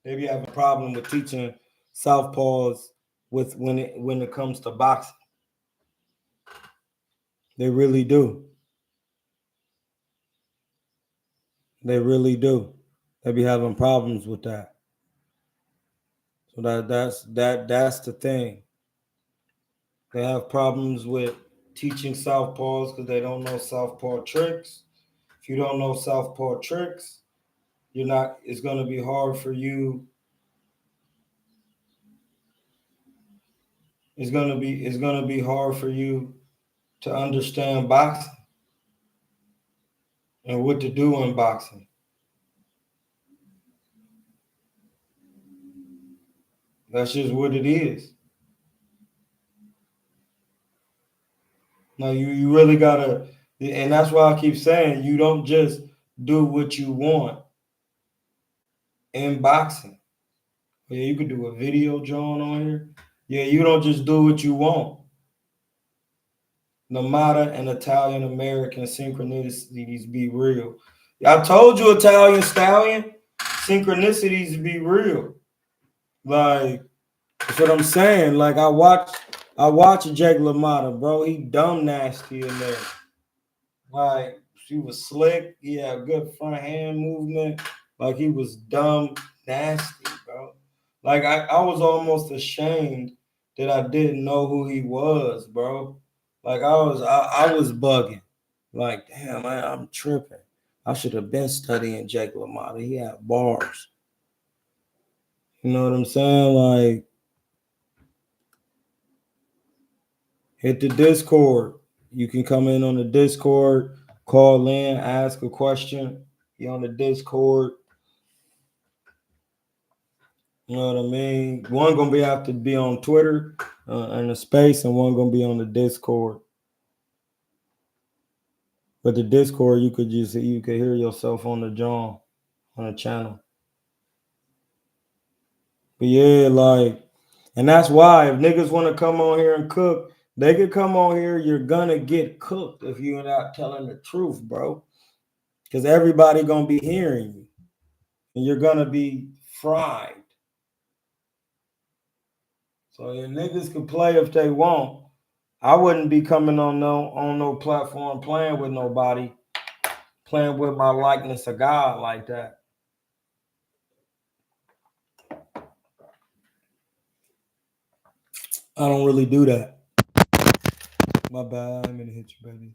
They be having a problem with teaching southpaws with when it comes to boxing. They really do. They really do. They be having problems with that. So that's the thing. They have problems with teaching southpaws because they don't know southpaw tricks. If you don't know southpaw tricks, you're not. It's gonna be hard for you. It's gonna be hard for you to understand boxing and what to do in boxing. That's just what it is. Now you really gotta, and that's why I keep saying you don't just do what you want in boxing. Yeah, you could do a video, John, on here. Yeah, you don't just do what you want. Namada and Italian American synchronicities be real. I told you, Italian Stallion, synchronicities be real. Like, that's what I'm saying. Like, I watch Jake LaMotta, bro. He dumb nasty in there. Like, she was slick. He had good front hand movement. Like, he was dumb nasty, bro. Like, I was almost ashamed that I didn't know who he was, bro. Like, I was bugging. Like, damn, I'm tripping. I should have been studying Jake LaMotta. He had bars. You know what I'm saying? Like, hit the Discord. You can come in on the Discord, call in, ask a question. You on the Discord. You know what I mean? One gonna have to be on Twitter in the space, and one gonna be on the Discord. But the Discord, you could hear yourself on the channel. But yeah, like, and that's why if niggas want to come on here and cook, they could come on here. You're gonna get cooked if you're not telling the truth, bro. Because everybody gonna be hearing you, and you're gonna be fried. So your niggas can play if they want. I wouldn't be coming on no platform playing with nobody, playing with my likeness of God like that. I don't really do that. My bad. I'm gonna hit you, baby.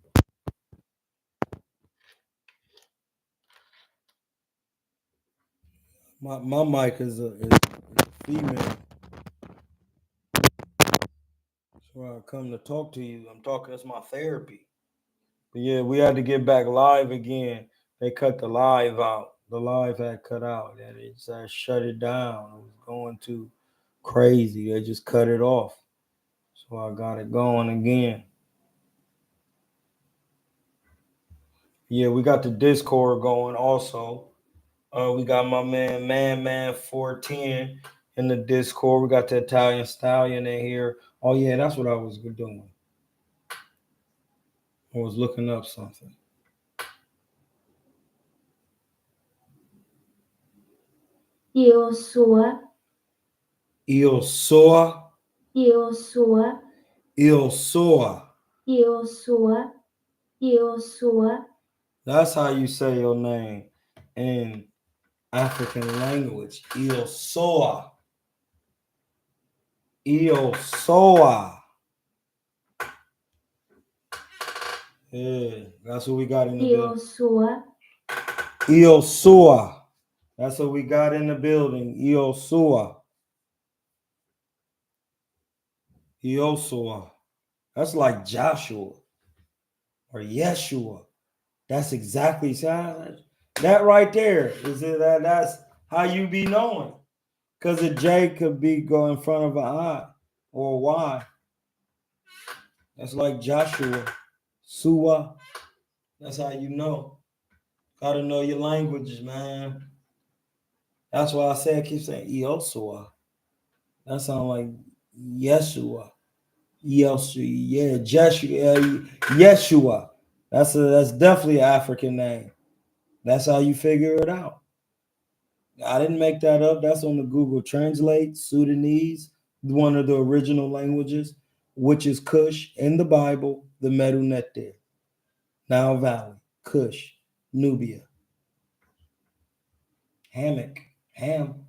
My mic is a female. That's why I come to talk to you. I'm talking. It's my therapy. But yeah, we had to get back live again. They cut the live out. The live had cut out. And they just shut it down. It was going too crazy. They just cut it off. So I got it going again. Yeah, we got the Discord going also. We got my man 410 in the Discord. We got the Italian Stallion in here. Oh yeah, that's what I was doing. I was looking up something. Io sua. Io soa. Io sua. Io soa. Io sua. Io sua. That's how you say your name in African language. Io soa. Io soa. Yeah, that's what we got in the building. Io sua. Io sua. That's what we got in the building. Io sua. Io sua. That's like Joshua or Yeshua. That's exactly that right there. Is it that's how you be knowing? Because a J could be go in front of an I or a Y. That's like Joshua. Sua. That's how you know. Gotta know your languages, man. That's why I keep saying Iosua. That sounds like Yeshua. Yeshua. Yeah, Yeshua. That's definitely an African name. That's how you figure it out. I didn't make that up. That's on the Google Translate. Sudanese, one of the original languages, which is Cush in the Bible, the Medu Neter, Nile Valley, Cush, Nubia. Hammock, Ham,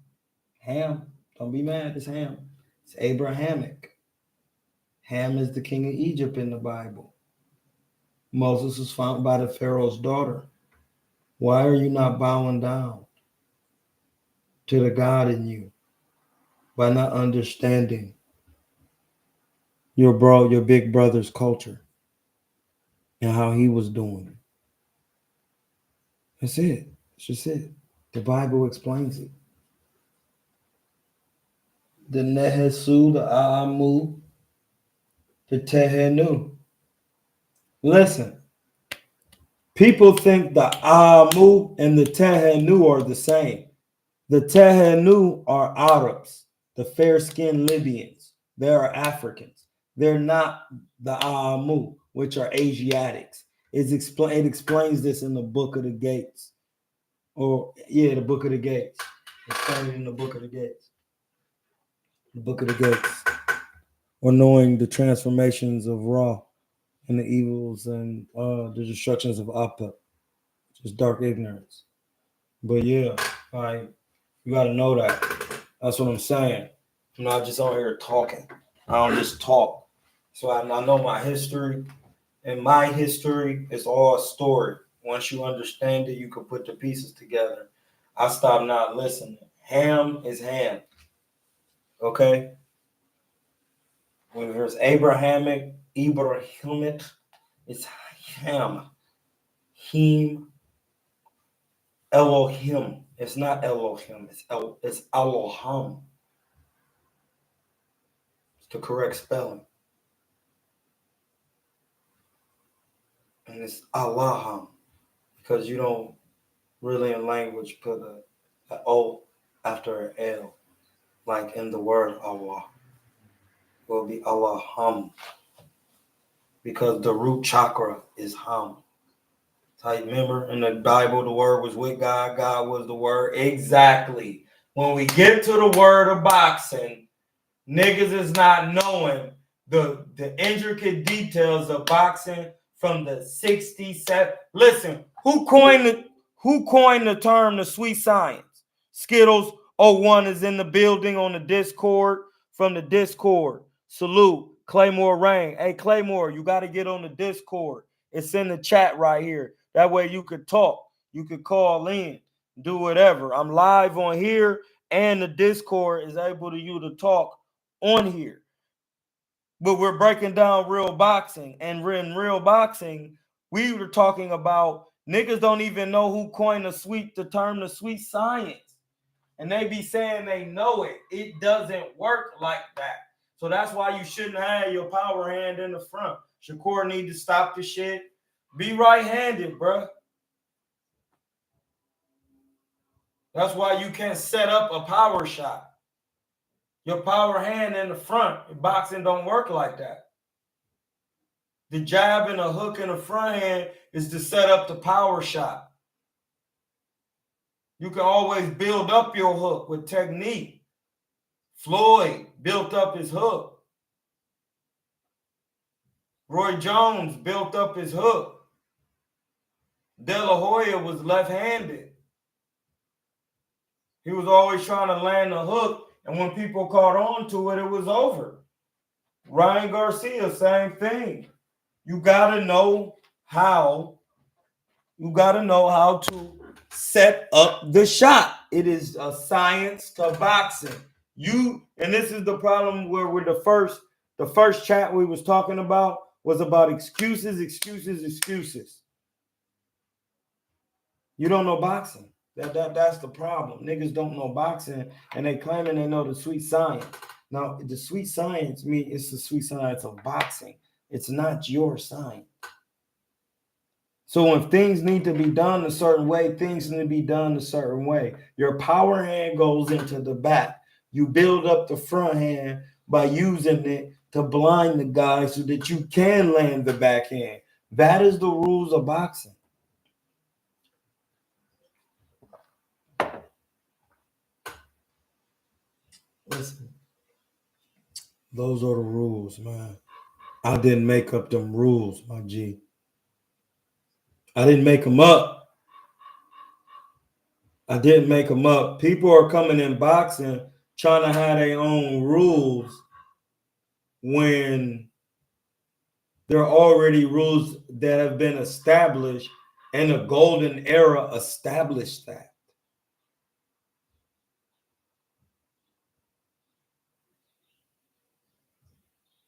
Ham. Don't be mad, it's Ham. It's Abrahamic. Ham is the king of Egypt in the Bible. Moses was found by the Pharaoh's daughter. Why are you not bowing down to the God in you by not understanding your big brother's culture and how he was doing it? That's it. That's just it. The Bible explains it. The Nehesu, the Aamu, the Tehenu. Listen, people think the Aamu and the Tehenu are the same. The Tehenu are Arabs, the fair-skinned Libyans. They are Africans. They're not the Aamu, which are Asiatics. It explains this in the Book of the Gates. The Book of the Gates. It's found in the Book of the Gates. The Book of the Gates. Or knowing the transformations of Ra and the evils and the destructions of Appa. Just dark ignorance. But yeah, like, you got to know that. That's what I'm saying. I'm not just on here talking. I don't just talk. So I know my history. And my history is all a story. Once you understand it, you can put the pieces together. I stopped not listening. Ham is ham. Okay? When there's Abrahamic, it's Ham. Him, Elohim. It's not Elohim. It's Elohim. It's the correct spelling. And it's Allaham. Because you don't really in language put a O after an L. Like in the word Allah. It will be Allaham. Because the root chakra is Ham. So you remember in the Bible, the word was with God. God was the word. Exactly. When we get to the word of boxing, niggas is not knowing the intricate details of boxing from the 67. Listen, who coined the term the sweet science? Skittles 01 is in the building on the Discord. From the Discord. Salute. Claymore Rain. Hey, Claymore, you got to get on the Discord. It's in the chat right here. That way you could talk. You could call in. Do whatever. I'm live on here, and the Discord is able to you to talk on here. But we're breaking down real boxing. And in real boxing, we were talking about niggas don't even know who coined the term the sweet science. And they be saying they know it. It doesn't work like that. So that's why you shouldn't have your power hand in the front. Shakur need to stop the shit. Be right-handed, bro. That's why you can't set up a power shot. Your power hand in the front. Boxing don't work like that. The jab and a hook in the front hand is to set up the power shot. You can always build up your hook with technique. Floyd built up his hook. Roy Jones built up his hook. De La Hoya was left-handed. He was always trying to land the hook, and when people caught on to it, it was over. Ryan Garcia, same thing. You gotta know how to set up the shot. It is a science to boxing. And this is the problem where we're the first chat we was talking about was about excuses. You don't know boxing. That's the problem. Niggas don't know boxing, and they claiming they know the sweet science. Now, the sweet science it's the sweet science of boxing. It's not your science. So when things need to be done a certain way, things need to be done a certain way. Your power hand goes into the back. You build up the front hand by using it to blind the guy so that you can land the backhand. That is the rules of boxing. Listen, those are the rules, man. I didn't make up them rules, my G. I didn't make them up. I didn't make them up. People are coming in boxing trying to have their own rules when there are already rules that have been established, and the golden era established that.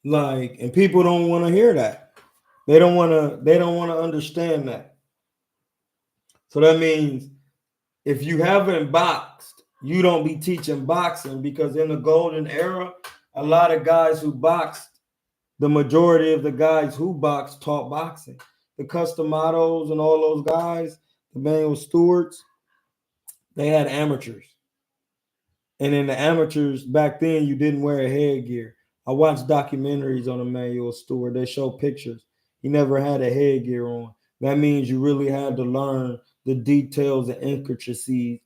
Like, and people don't want to hear that. They don't want to understand that. So that means if you haven't boxed, you don't be teaching boxing, because in the golden era, a lot of guys who boxed, the majority of the guys who boxed taught boxing. The Customados and all those guys, the Manuel Stewarts, they had amateurs. And in the amateurs back then, you didn't wear a headgear. I watched documentaries on Emmanuel Stewart. They show pictures. He never had a headgear on. That means you really had to learn the details and intricacies.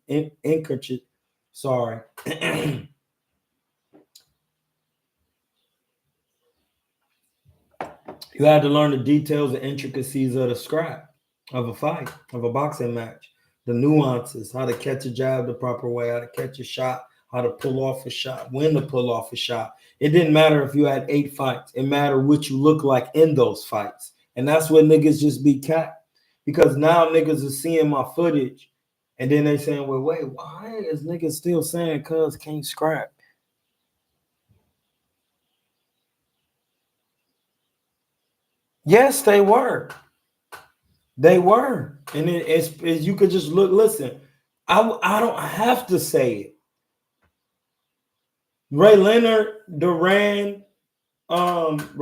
Sorry. You had to learn the details and intricacies of the scrap, of a fight, of a boxing match, the nuances, how to catch a jab the proper way, how to catch a shot, how to pull off a shot, when to pull off a shot. It didn't matter if you had 8 fights. It mattered what you look like in those fights. And that's what niggas just be capped. Because now niggas are seeing my footage and then they saying, well, wait, why is niggas still saying cuz can't scrap? Yes, they were. They were. And it's you could just look, listen, I don't have to say it. Ray Leonard, Duran, Hearns,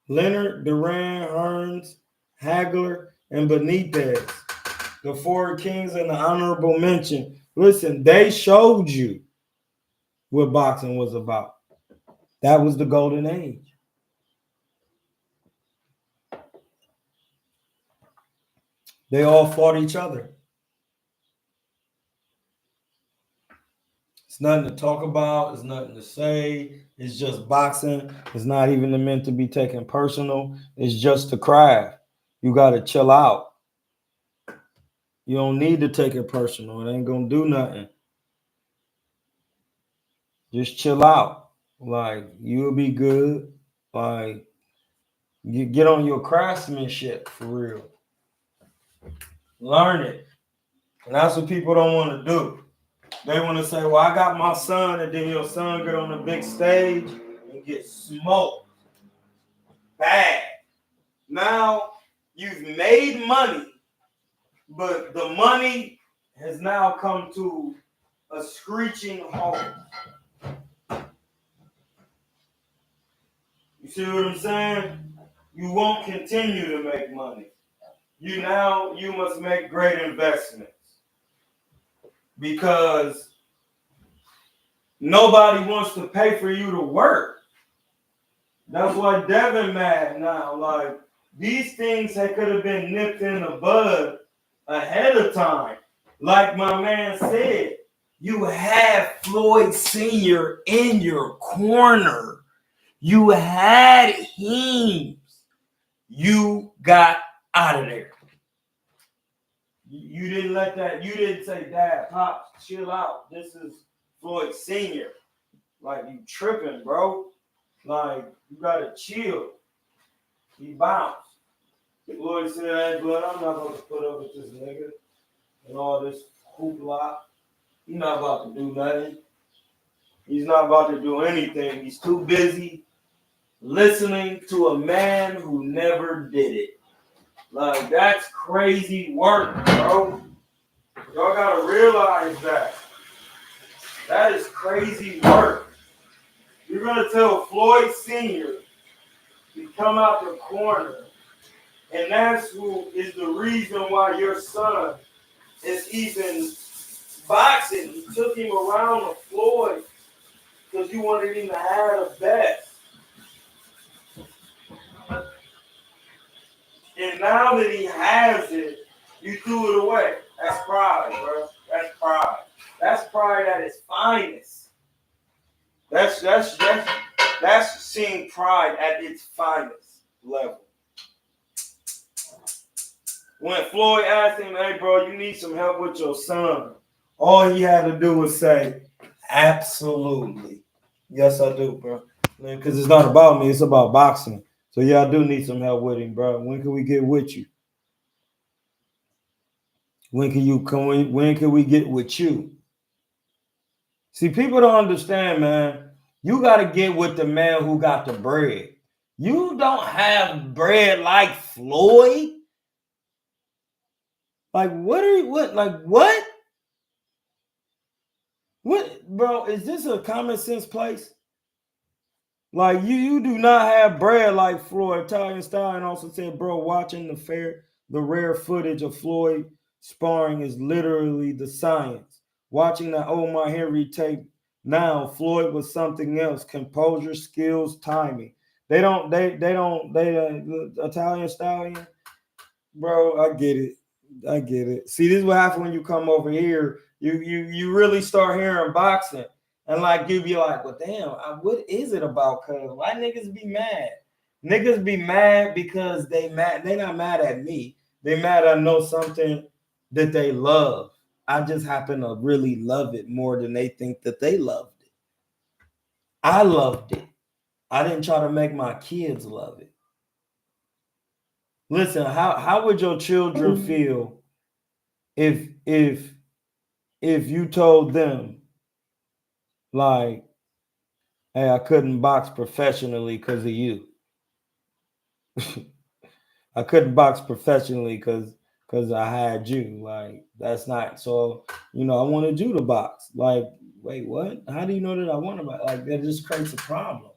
Leonard, Duran, Hearns, Hagler, and Benitez, the 4 kings and the honorable mention. Listen, they showed you what boxing was about. That was the golden age. They all fought each other. It's nothing to talk about. It's nothing to say. It's just boxing. It's not even meant to be taken personal. It's just a craft. You got to chill out. You don't need to take it personal. It ain't going to do nothing. Just chill out. Like, you'll be good. Like, you get on your craftsmanship for real. Learn it. And that's what people don't want to do. They want to say, well, I got my son, and then your son get on the big stage and get smoked. Bad. Now you've made money, but the money has now come to a screeching halt. You see what I'm saying? You won't continue to make money. You must make great investments, because nobody wants to pay for you to work. That's why Devin mad now. Like, these things could have been nipped in the bud ahead of time. Like my man said, you have Floyd Sr. in your corner. You had him. You got out of there. You didn't let that, you didn't say, Dad, Pops, chill out. This is Floyd Sr. Like, you tripping, bro. Like, you gotta chill. He bounced. Floyd said, hey, blood, I'm not about to put up with this nigga and all this hoopla. He's not about to do nothing. He's not about to do anything. He's too busy listening to a man who never did it. Like, that's crazy work, bro. Y'all gotta realize that. That is crazy work. You're gonna tell Floyd Sr. to come out the corner, and that's who is the reason why your son is even boxing. You took him around the Floyd because you wanted him to have the best. And now that he has it, You threw it away. That's pride, bro. That's pride. That's pride at its finest. That's seeing pride at its finest level. When Floyd asked him, "Hey, bro, you need some help with your son," all he had to do was say, "Absolutely, yes, I do, bro." Because it's not about me; it's about boxing. So yeah, I do need some help with him, bro. When can we get with you? When can you come? When can we get with you? See, people don't understand, man. You got to get with the man who got the bread. You don't have bread like Floyd. Like, what are you? What? Like, what? What, bro? Is this a common sense place? Like, you do not have bread like Floyd. Italian Stallion also said, bro, watching the rare footage of Floyd sparring is literally the science. Watching the Omar Henry tape now, Floyd was something else. Composure, skills, timing. Italian Stallion, bro, I get it. I get it. See, this is what happens when you come over here. You really start hearing boxing, and like you be like, well, damn, what is it about? Cause why niggas be mad? Niggas be mad because they mad. They not mad at me. They mad I know something that they love. I just happen to really love it more than they think that they loved it. I loved it. I didn't try to make my kids love it. Listen, how would your children feel if you told them like, hey, I couldn't box professionally because of you. I couldn't box professionally because I had you. Like, that's not so, I wanted you to box. Like, wait, what? How do you know that I want to box? Like, that just creates a problem.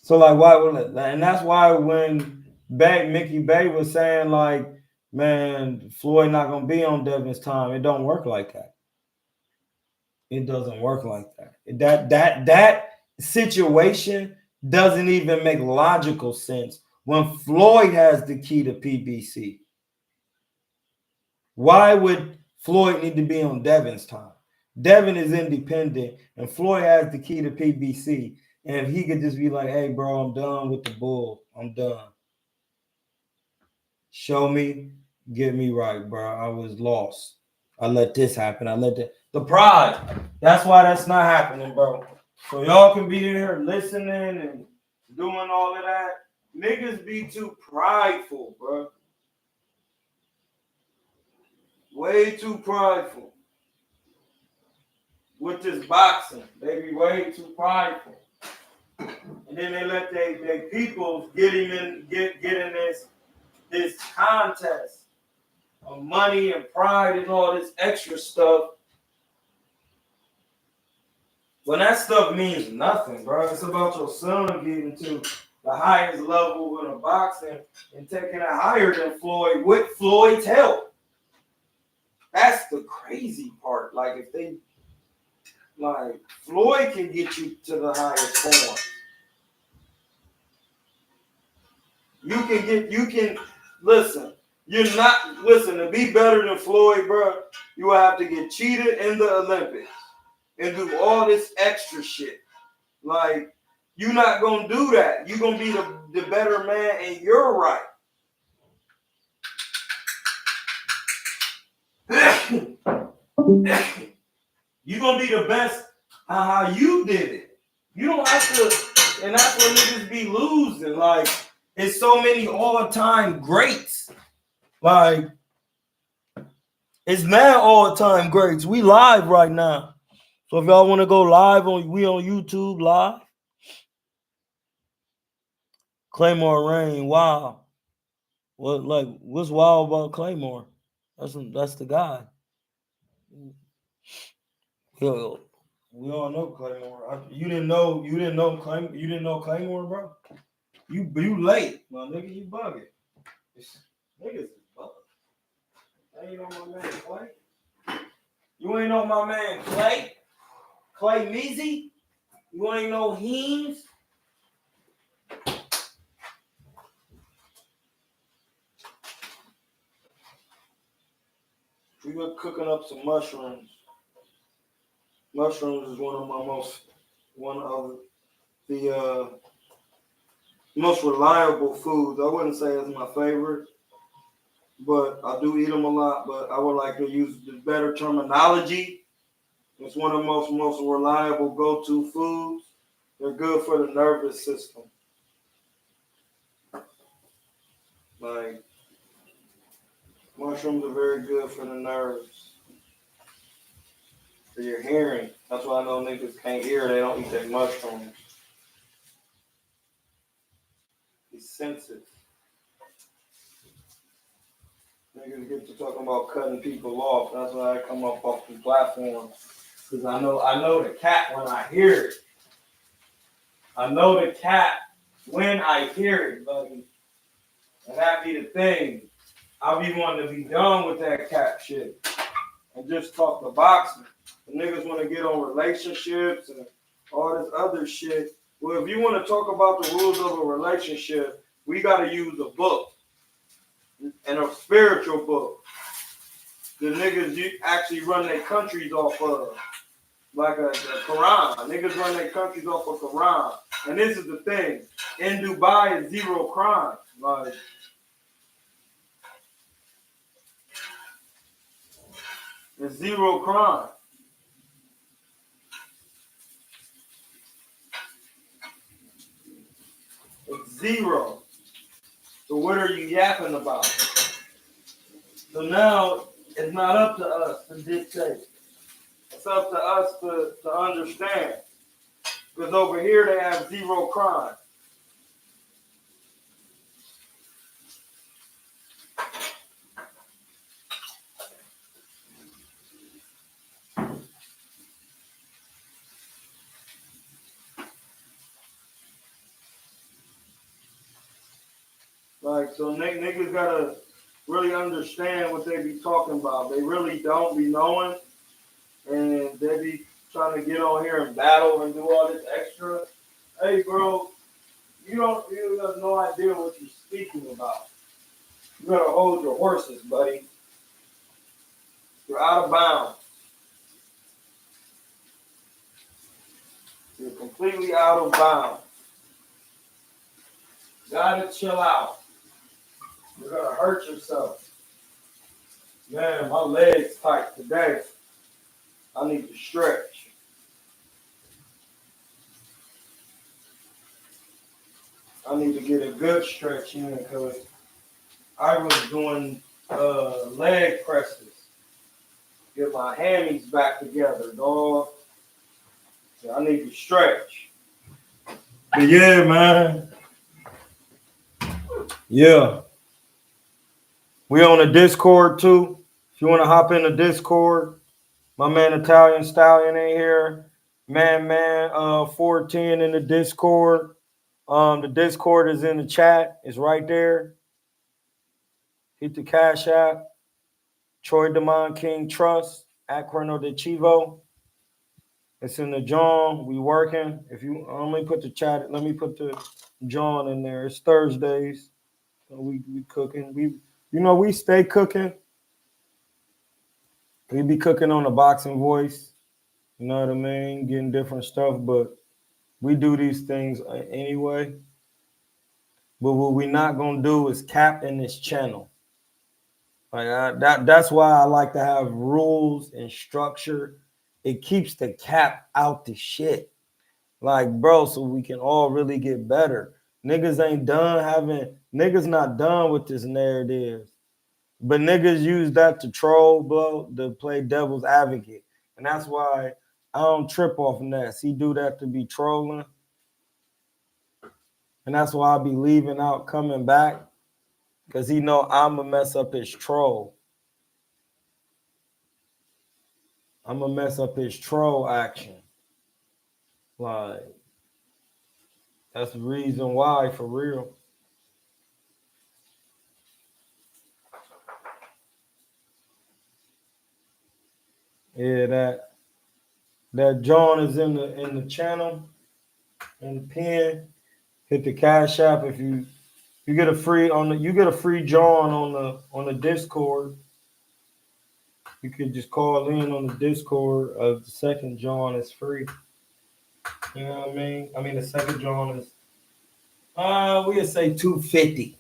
So like, why would it? And that's why when Mickey Bay was saying like, man, Floyd not gonna be on Devin's time, it don't work like that. It doesn't work like that. That situation doesn't even make logical sense when Floyd has the key to PBC. Why would Floyd need to be on Devin's time? Devin is independent, and Floyd has the key to PBC. And if he could just be like, "Hey, bro, I'm done with the bull. I'm done. Show me, get me right, bro. I was lost. I let this happen. I let the pride. That's why that's not happening, bro. So y'all can be in here listening and doing all of that. Niggas be too prideful, bro. Way too prideful. With this boxing, they be way too prideful. And then they let their people get in this contest of money and pride and all this extra stuff. When that stuff means nothing, bro. It's about your son getting to the highest level in a boxing and taking it higher than Floyd with Floyd's help. That's the crazy part. Like, if they, like, Floyd can get you to the highest form. Listen, to be better than Floyd, bro, you will have to get cheated in the Olympics and do all this extra shit. Like, you're not going to do that. You're going to be the better man and you're right. You're going to be the best how you did it. You don't have to, and that's what niggas be losing. Like, it's so many all-time greats. Like, it's now all-time greats. We live right now. So if y'all want to go live, we on YouTube live. Claymore Rain, wow. What's wild about Claymore? That's the guy. Yo, we all know Claymore. You didn't know Claymore, bro? You late, my nigga. You bugging. Niggas is bugging. Ain't on my man Clay. You ain't on my man Clay. Clay Measy. You ain't no Heems. We were cooking up some mushrooms. Mushrooms is one of the most reliable foods. I wouldn't say it's my favorite, but I do eat them a lot. But I would like to use the better terminology. It's one of the most reliable go-to foods. They're good for the nervous system. Like mushrooms are very good for the nerves, for your hearing. That's why I know niggas can't hear. They don't eat their mushrooms. It's sensitive. Niggas get to talking about cutting people off. That's why I come up off the platform. Because I know the cat when I hear it. I know the cat when I hear it, buddy. And that be the thing. I be wanting to be done with that cat shit. And just talk the boxing. The niggas want to get on relationships and all this other shit. Well, if you want to talk about the rules of a relationship, we got to use a book. And a spiritual book. The niggas you actually run their countries off of. Like a Quran. Niggas run their countries off of Quran. And this is the thing. In Dubai is zero crime. Like, it's zero crime. It's zero. So what are you yapping about? So now it's not up to us to dictate. It's up to us to understand. Because over here they have zero crime. Like, so niggas gotta really understand what they be talking about. They really don't be knowing. And they be trying to get on here and battle and do all this extra. Hey, bro, you have no idea what you're speaking about. You gotta hold your horses, buddy. You're out of bounds. You're completely out of bounds. Gotta chill out. You're gonna hurt yourself. Man, my legs tight today. I need to stretch. I need to get a good stretch in because I was doing leg presses. Get my hammies back together, dog. So I need to stretch. But yeah, man. Yeah. We on the Discord too. If you want to hop in the Discord, my man Italian Stallion in here. Man, 410 in the Discord. The Discord is in the chat. It's right there. Hit the Cash App. Troy Demond King Trust at KuernoDeChivo. It's in the John. We working. If you let me put the chat. Let me put the John in there. It's Thursdays. So we cooking. We stay cooking. We be cooking on the boxing voice. You know what I mean? Getting different stuff, but we do these things anyway. But what we not gonna do is cap in this channel. Like that's why I like to have rules and structure. It keeps the cap out the shit. Like, bro, so we can all really get better. Niggas not done with this narrative. But niggas use that to troll, bro, to play devil's advocate. And that's why I don't trip off Ness. He do that to be trolling. And that's why I be leaving out, coming back. Because he know I'm going to mess up his troll. I'm going to mess up his troll action. Like, that's the reason why, for real. Yeah, that John is in the channel, in the pin. Hit the Cash App if you get a free John on the Discord. You could just call in on the Discord. The second John is free. You know what I mean? I mean the second John is we'll say 250.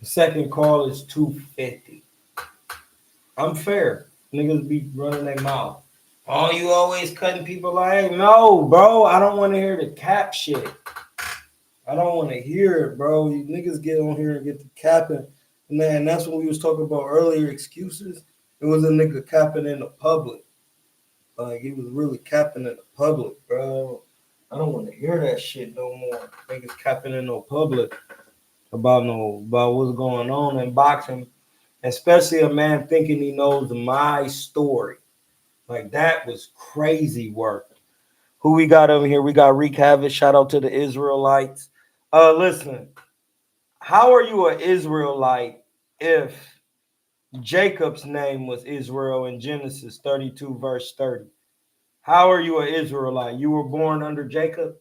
The second call is 250. I'm fair. Niggas be running their mouth. Oh, you always cutting people like, no, bro. I don't want to hear the cap shit. I don't want to hear it, bro. You niggas get on here and get the capping. Man, that's what we was talking about earlier, excuses. It was a nigga capping in the public. Like, he was really capping in the public, bro. I don't want to hear that shit no more. Niggas capping in no public about what's going on in boxing. Especially a man thinking he knows my story. Like, that was crazy work. Who we got over here? We got Reek Havoc. Shout out to the Israelites. Listen, how are you an Israelite if Jacob's name was Israel in Genesis 32, verse 30? How are you an Israelite? You were born under Jacob?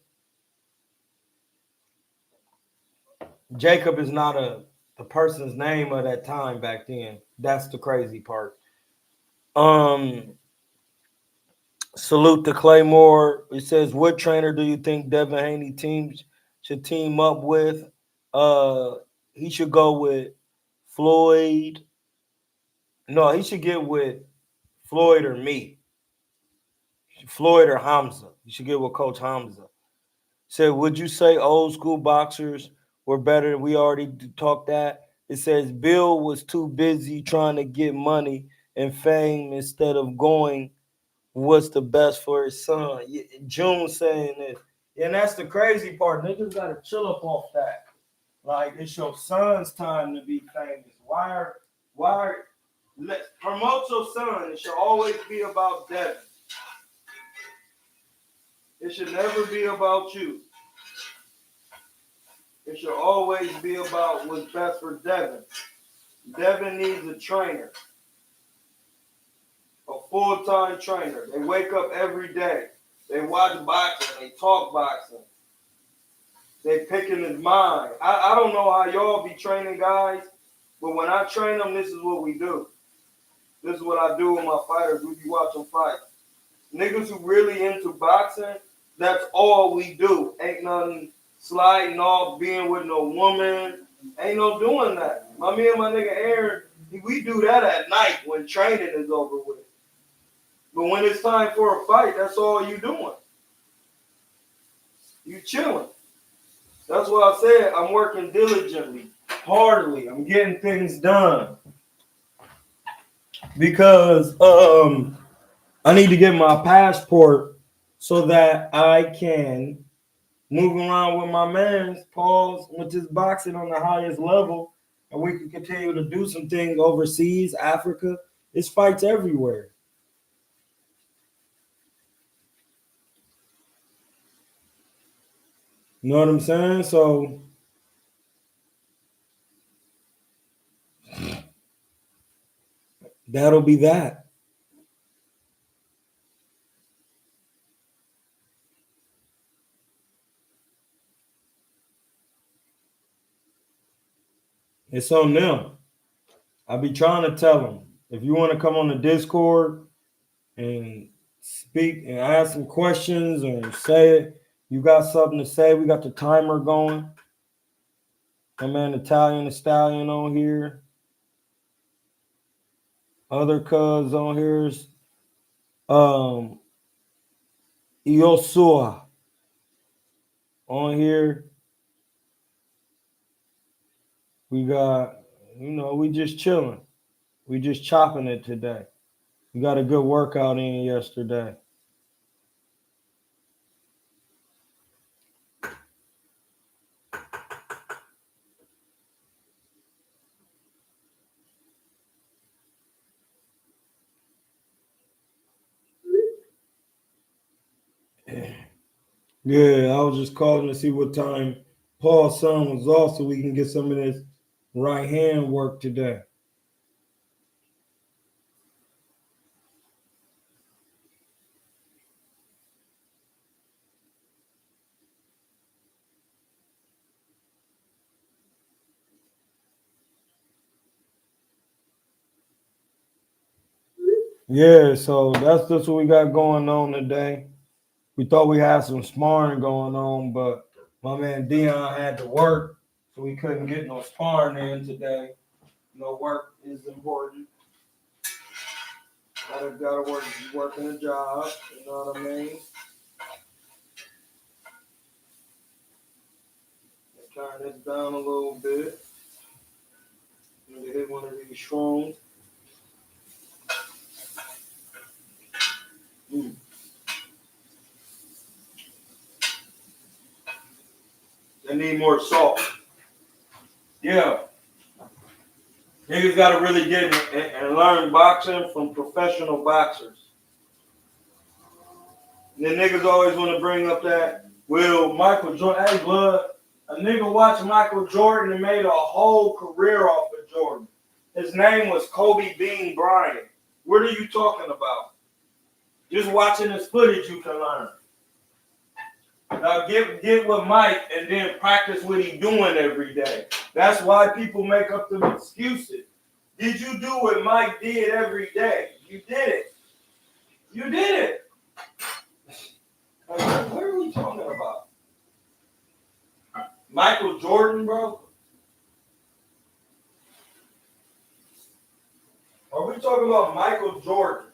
Jacob is not the person's name of that time back then. That's the crazy part. Salute to Claymore. It says, what trainer do you think Devin Haney teams should team up with? He should go with Floyd. No, he should get with Floyd or me. Floyd or Hamza. You should get with Coach Hamza. Said, would you say old school boxers were better? We already talked that. It says Bill was too busy trying to get money and fame instead of going what's the best for his son. June saying this. And that's the crazy part. Niggas got to chill up off that. Like, it's your son's time to be famous. Let's promote your son. It should always be about Devin. It should never be about you. It should always be about what's best for Devin. Devin needs a trainer. A full-time trainer. They wake up every day. They watch boxing. They talk boxing. They picking his mind. I don't know how y'all be training guys, but when I train them, this is what we do. This is what I do with my fighters. We be watching fights. Niggas who really into boxing, that's all we do. Ain't nothing sliding off, being with no woman. Ain't no doing that. Me and my nigga Aaron, we do that at night when training is over with. But when it's time for a fight, that's all you doing. You chilling. That's why I said I'm working diligently, heartily. I'm getting things done. Because I need to get my passport so that I can move around with my man, Paul's, with his boxing on the highest level, and we can continue to do some things overseas, Africa. It's fights everywhere. You know what I'm saying? So that'll be that. It's on them. I be trying to tell them, if you want to come on the Discord and speak and ask some questions or say it, you got something to say, we got the timer going. My man Italian Stallion on here. Other cuz on here is Iosua on here. We got, we just chilling. We just chopping it today. We got a good workout in yesterday. Yeah, I was just calling to see what time Paul's son was off so we can get some of this right hand work today. Yeah, so that's just what we got going on today. We thought we had some sparring going on, but my man Dion had to work, so we couldn't get no sparring in today. No work is important. Gotta work, working a job. You know what I mean? Let's turn this down a little bit. Need to hit one of these shrooms. They need more salt. Yeah. Niggas gotta really get in and learn boxing from professional boxers. And then niggas always want to bring up that, well, Michael Jordan, hey, blood, a nigga watched Michael Jordan and made a whole career off of Jordan. His name was Kobe Bean Bryant. What are you talking about? Just watching his footage, you can learn. Now get with Mike and then practice what he doing every day. That's why people make up the excuses. Did you do what Mike did every day? You did it. You did it. Like, what are we talking about? Michael Jordan, bro? Are we talking about Michael Jordan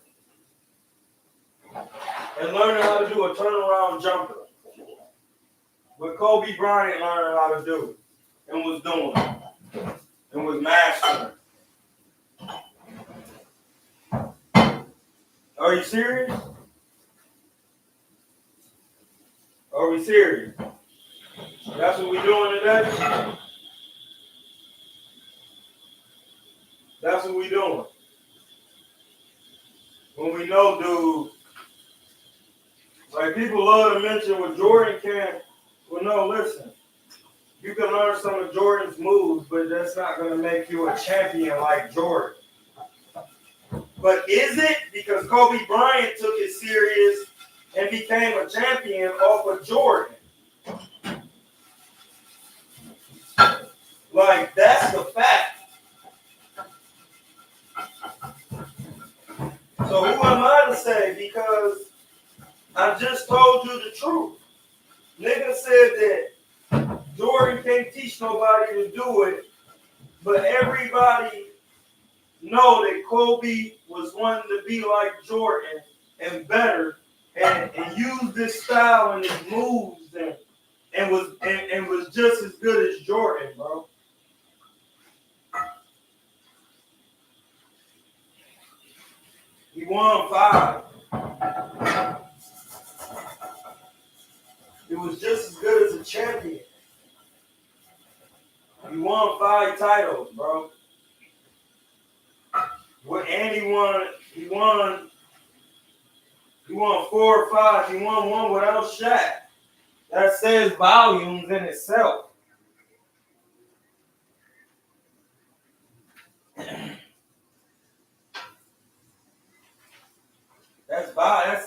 and learning how to do a turnaround jumper? What Kobe Bryant learned how to do and was doing and was mastering. Are you serious? Are we serious? That's what we doing today? That's what we doing. When we know, dude, like people love to mention what Jordan can. Well, no, listen. You can learn some of Jordan's moves, but that's not going to make you a champion like Jordan. But is it? Because Kobe Bryant took it serious and became a champion off of Jordan. Like, that's the fact. So who am I to say? Because I just told you the truth. Nigga said that Jordan can't teach nobody to do it, but everybody know that Kobe was wanting to be like Jordan and better and use this style and his moves and was just as good as Jordan, bro. He won 5. It was just as good as a champion. He won 5 titles, bro. And he won 4 or 5. He won 1 without Shaq. That says volumes in itself.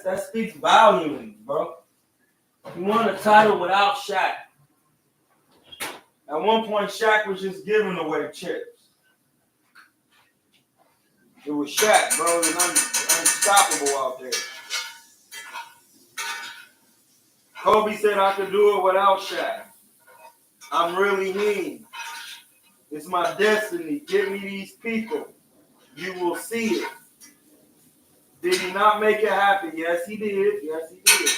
That speaks volumes, bro. He won a title without Shaq. At one point, Shaq was just giving away chips. It was Shaq, bro. It was unstoppable out there. Kobe said I could do it without Shaq. I'm really mean. It's my destiny. Give me these people. You will see it. Did he not make it happen? Yes, he did. Yes, he did.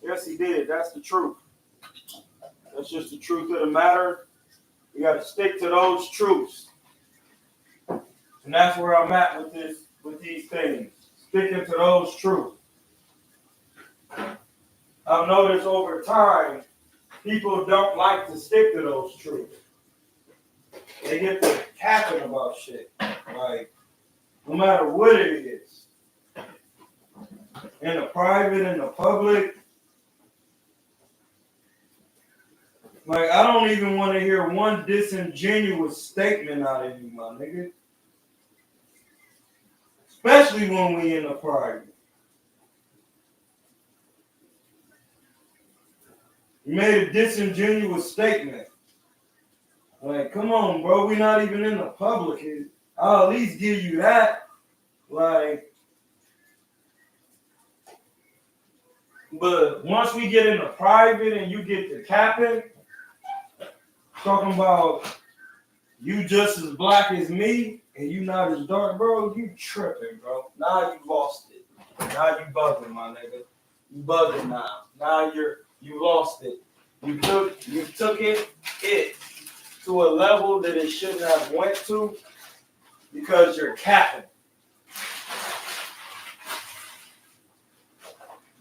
Yes, he did. That's the truth. That's just the truth of the matter. You got to stick to those truths. And that's where I'm at with these things. Sticking to those truths. I've noticed over time, people don't like to stick to those truths. They get to capping about shit. Like, no matter what it is. In the private, in the public. Like, I don't even want to hear one disingenuous statement out of you, my nigga. Especially when we in the private. You made a disingenuous statement. Like, come on, bro. We're not even in the public. I'll at least give you that. Like, But once we get into private and you get to capping, talking about you just as black as me and you not as dark, bro, you tripping, bro. Now you lost it. Now you bugging, my nigga. You bugging now. Now you lost it. You took it to a level that it shouldn't have went to because you're capping.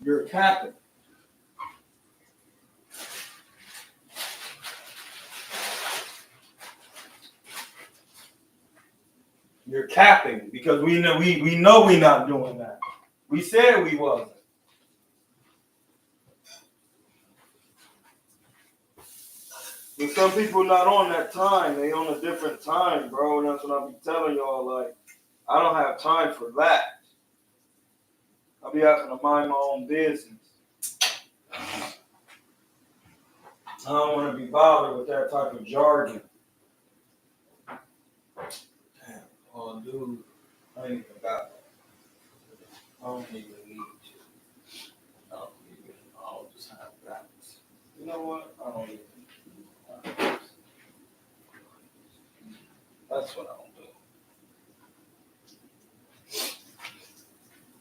You're capping. You're capping because we know we're not doing that. We said we wasn't. But some people not on that time. They on a different time, bro. And that's what I be telling y'all. Like, I don't have time for that. I'll be having to mind my own business. I don't want to be bothered with that type of jargon. Damn, oh, dude, I ain't even got that. I don't even need to. I'll just have that. You know what? I don't even. That's what I don't do.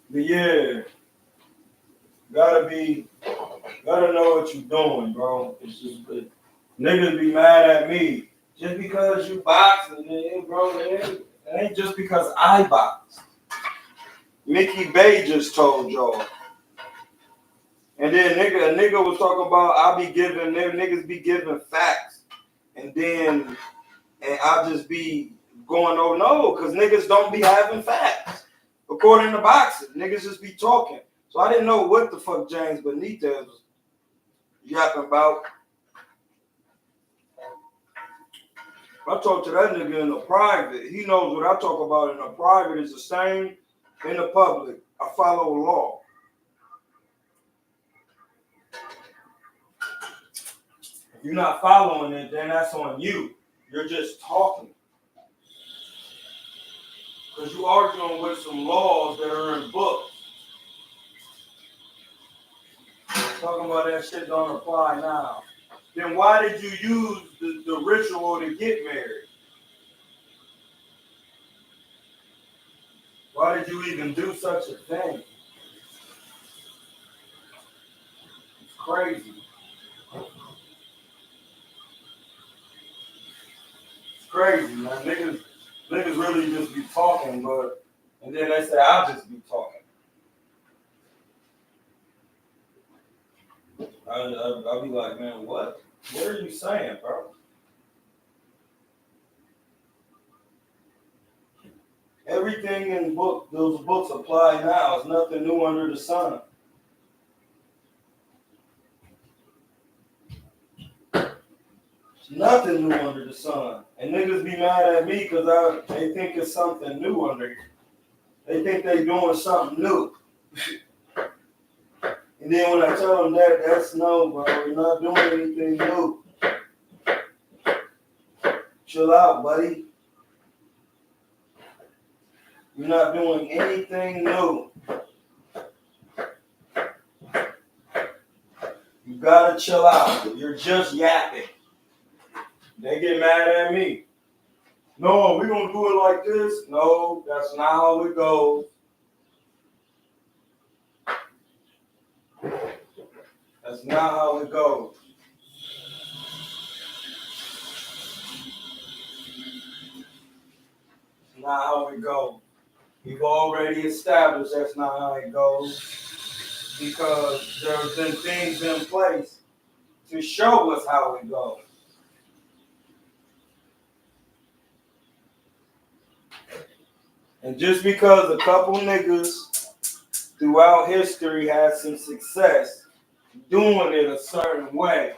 But yeah, gotta know what you're doing, bro. It's just niggas be mad at me just because you boxing, bro. It ain't just because I box. Mickey Bay just told y'all. And then a nigga was talking about niggas be giving facts. And I just be going, oh no, because niggas don't be having facts. According to boxing, niggas just be talking. So I didn't know what the fuck James Benitez was yapping about. I talk to that nigga in the private. He knows what I talk about in the private is the same in the public. I follow law. If you're not following it, then that's on you. You're just talking. Because you're arguing with some laws that are in books. Talking about that shit don't apply now. Then why did you use the ritual to get married? Why did you even do such a thing? It's crazy. It's crazy, man. Niggas really just be talking, and then they say I'll just be talking. I'll be like, man, what? What are you saying, bro? Everything in those books apply now. It's nothing new under the sun. It's nothing new under the sun. And niggas be mad at me because they think it's something new under here. They think they doing something new. And then when I tell them that's no, bro. We're not doing anything new. Chill out, buddy. You're not doing anything new. You gotta chill out. You're just yapping. They get mad at me. No, we're gonna do it like this. No, that's not how it goes. That's not how it goes. It's not how it goes. We've already established that's not how it goes because there's been things in place to show us how it goes. And just because a couple niggas throughout history had some success doing it a certain way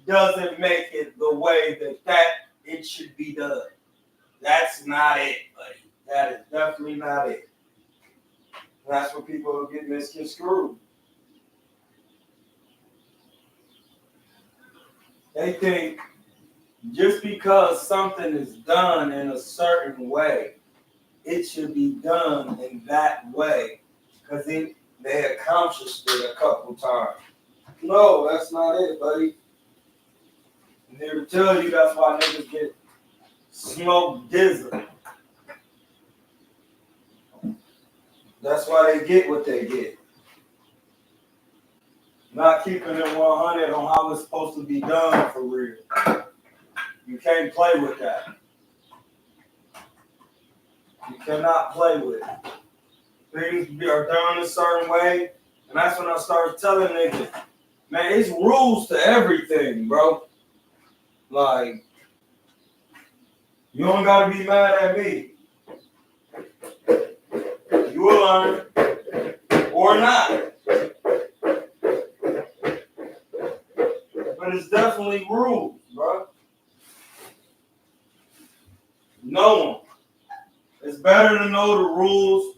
doesn't make it the way that it should be done. That's not it, buddy. That is definitely not it. That's where people get misconstrued. They think just because something is done in a certain way, it should be done in that way. Because They accomplished it a couple times. No, that's not it, buddy. I'm here to tell you that's why niggas get smoked dizzle. That's why they get what they get. Not keeping it 100 on how it's supposed to be done for real. You can't play with that. You cannot play with it. Things are done a certain way, and that's when I started telling niggas, man, it's rules to everything, bro. Like, you don't gotta be mad at me. You will learn, or not. But it's definitely rules, bro. Know them. It's better to know the rules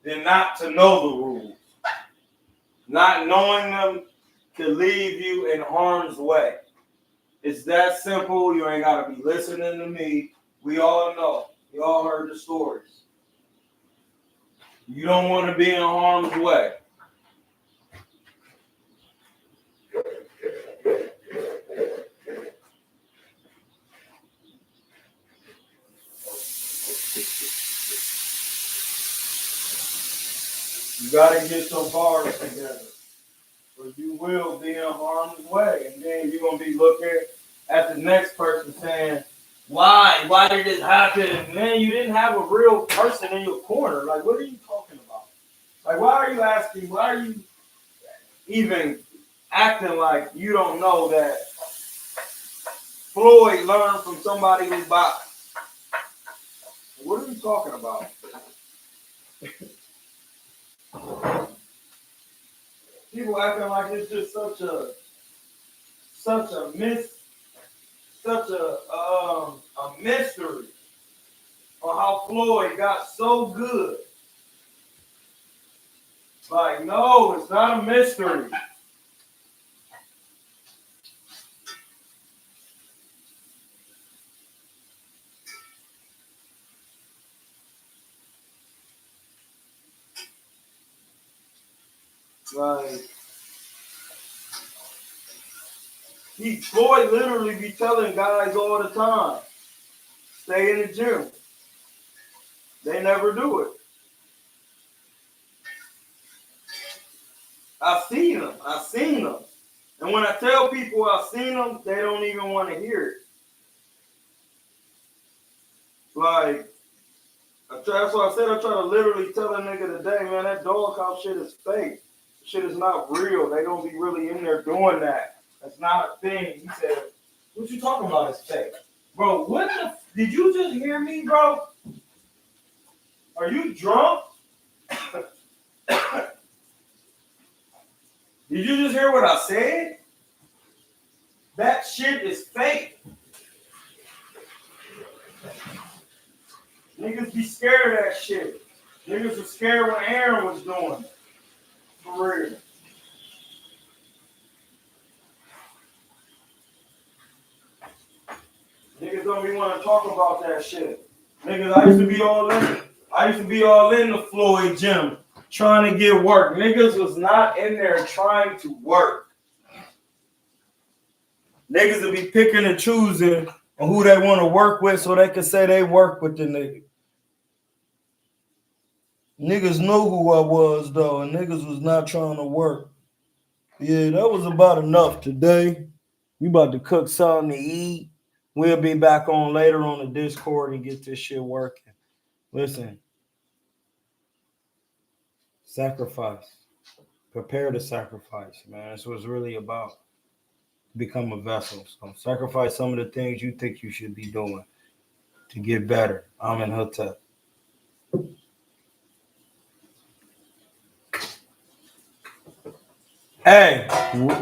than not to know the rules. Not knowing them can leave you in harm's way. It's that simple. You ain't got to be listening to me. We all know. We all heard the stories. You don't want to be in harm's way. You got to get your bars together, or you will be in harm's way. And then you're going to be looking at the next person saying, why? Why did this happen? Man, you didn't have a real person in your corner. Like, what are you talking about? Like, why are you asking? Why are you even acting like you don't know that Floyd learned from somebody who boxed? What are you talking about? People acting like it's just such a mystery on how Floyd got so good. Like, no, it's not a mystery. Like, Floyd literally be telling guys all the time, stay in the gym. They never do it. I've seen them. And when I tell people I've seen them, they don't even want to hear it. Like, that's why I said I try to literally tell a nigga today, man, that dog house shit is fake. Shit is not real. They don't be really in there doing that. That's not a thing. He said, what you talking about is fake? Bro, did you just hear me, bro? Are you drunk? Did you just hear what I said? That shit is fake. Niggas be scared of that shit. Niggas were scared when Aaron was doing it. For real. Niggas don't be want to talk about that shit. Niggas, I used to be all in the Floyd gym trying to get work. Niggas was not in there trying to work. Niggas will be picking and choosing on who they want to work with so they can say they work with the nigga. Niggas know who I was, though, and niggas was not trying to work. Yeah, that was about enough today. We about to cook something to eat. We'll be back on later on the Discord and get this shit working. Listen. Sacrifice. Prepare to sacrifice, man. That's what it's really about. Become a vessel. So sacrifice some of the things you think you should be doing to get better. I'm in Hotep. Hey.